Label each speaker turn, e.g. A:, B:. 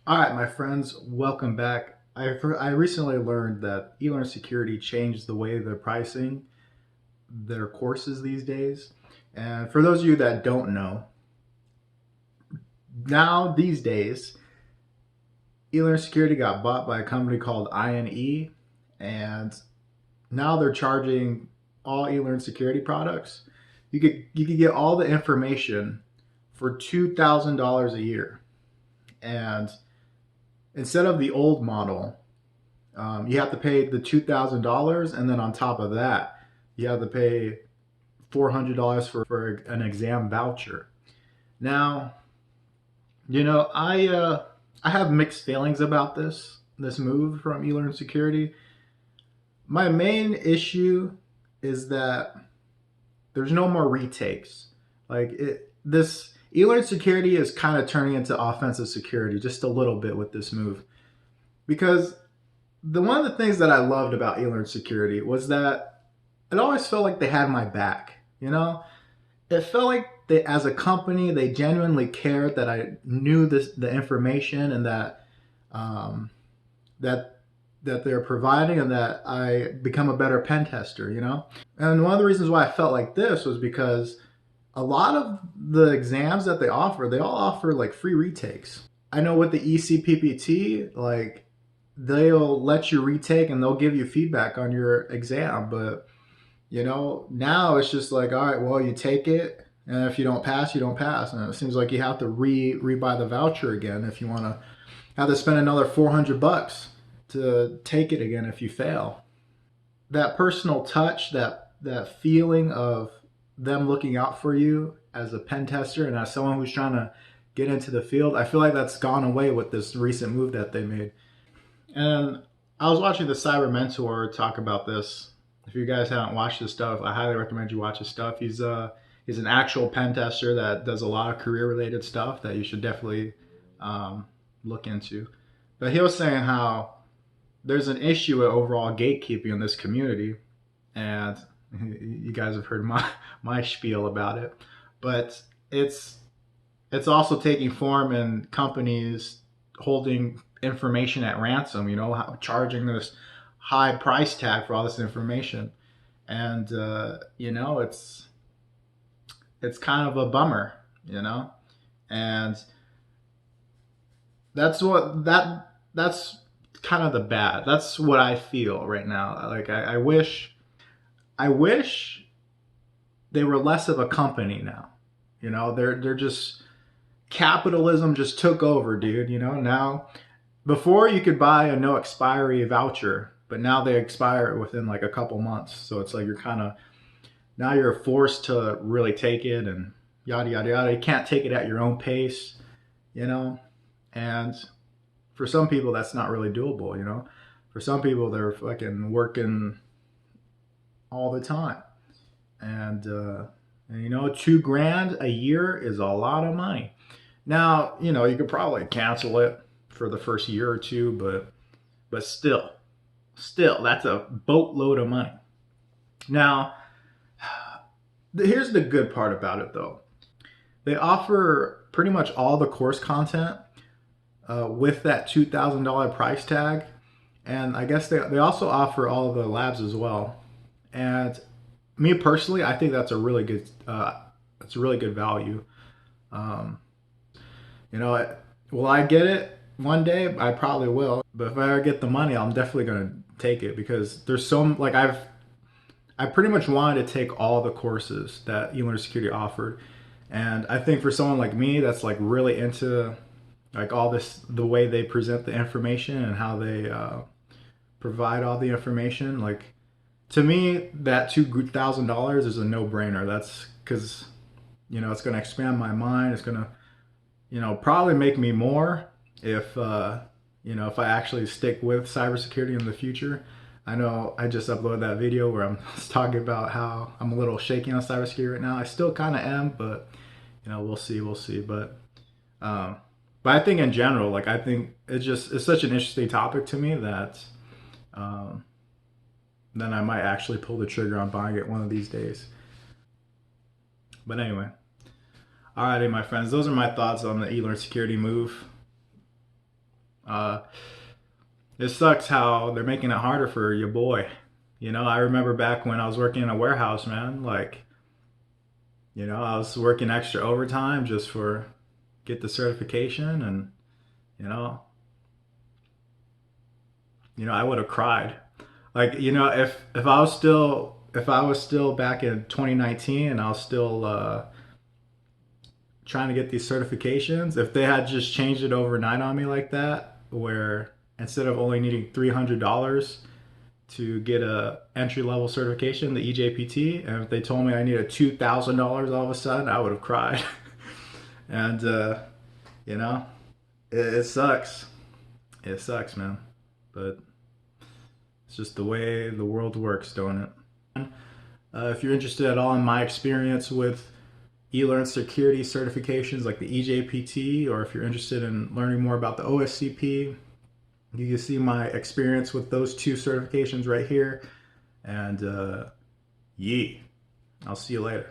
A: All right, my friends, welcome back. I recently learned that eLearn Security changed the way they're pricing their courses these days. And for those of you that don't know, now these days, eLearn Security got bought by a company called INE, and now they're charging all eLearn Security products. You could get all the information for $2,000 a year, and instead of the old model, you have to pay the $2,000, and then on top of that, you have to pay $400 for an exam voucher. Now, I have mixed feelings about this move from eLearn Security. My main issue is that there's no more retakes. This eLearn Security is kind of turning into offensive security just a little bit with this move, because one of the things that I loved about eLearn Security was that it always felt like they had my back. It felt like they, as a company, they genuinely cared that I knew the information, and um, that that they're providing, and that I become a better pen tester. And one of the reasons why I felt like this was because a lot of the exams that they all offer like free retakes. I know with the ECPPT, like they'll let you retake and they'll give you feedback on your exam. But now it's just like, all right, well, you take it, and if you don't pass, you don't pass. And it seems like you have to rebuy the voucher again if you want to have to spend another $400 to take it again if you fail. That personal touch, that feeling of them looking out for you as a pen tester and as someone who's trying to get into the field, I feel like that's gone away with this recent move that they made. And I was watching the Cyber Mentor talk about this. If you guys haven't watched his stuff, I highly recommend you watch his stuff. He's an actual pen tester that does a lot of career related stuff that you should definitely look into. But he was saying how there's an issue with overall gatekeeping in this community, and you guys have heard my spiel about it. But it's it's also taking form in companies holding information at ransom, charging this high price tag for all this information. And it's kind of a bummer, and that's kind of the bad. That's what I feel right now. Like I wish they were less of a company now. They're just capitalism just took over, dude. Now, before you could buy a no expiry voucher, but now they expire within like a couple months. So it's like now you're forced to really take it, and yada yada yada. You can't take it at your own pace, you know. And for some people, that's not really doable, For some people, they're fucking working all the time, and 2 grand a year is a lot of money. Now, you could probably cancel it for the first year or two, but still, that's a boatload of money. Now, here's the good part about it, though. They offer pretty much all the course content with that $2,000 price tag, and I guess they also offer all of the labs as well. And me personally, I think that's a really good value. Um, will I get it one day? I probably will. But if I ever get the money, I'm definitely gonna take it, because there's so like I pretty much wanted to take all the courses that eLearn Security offered, and I think for someone like me that's like really into like all this, the way they present the information and how they provide all the information, like to me that $2,000 is a no-brainer. That's because it's going to expand my mind. It's going to probably make me more if I actually stick with cybersecurity in the future. I know I just uploaded that video where I'm talking about how I'm a little shaky on cybersecurity right now. I still kind of am, but we'll see. Um, but I think in general, like I think it's such an interesting topic to me that um, then I might actually pull the trigger on buying it one of these days. But anyway, alrighty, my friends, those are my thoughts on the eLearn Security move. It sucks how they're making it harder for your boy. You know, I remember back when I was working in a warehouse, man, like, you know, I was working extra overtime just for get the certification, and you know, I would have cried. Like, you know, if I was still back in 2019 and I was still trying to get these certifications, if they had just changed it overnight on me like that, where instead of only needing $300 to get a entry level certification, the EJPT, and if they told me I needed $2,000 all of a sudden, I would have cried. And you know, it sucks. It sucks, man. But it's just the way the world works, don't it? If you're interested at all in my experience with eLearnSecurity certifications like the EJPT, or if you're interested in learning more about the OSCP, you can see my experience with those two certifications right here. And I'll see you later.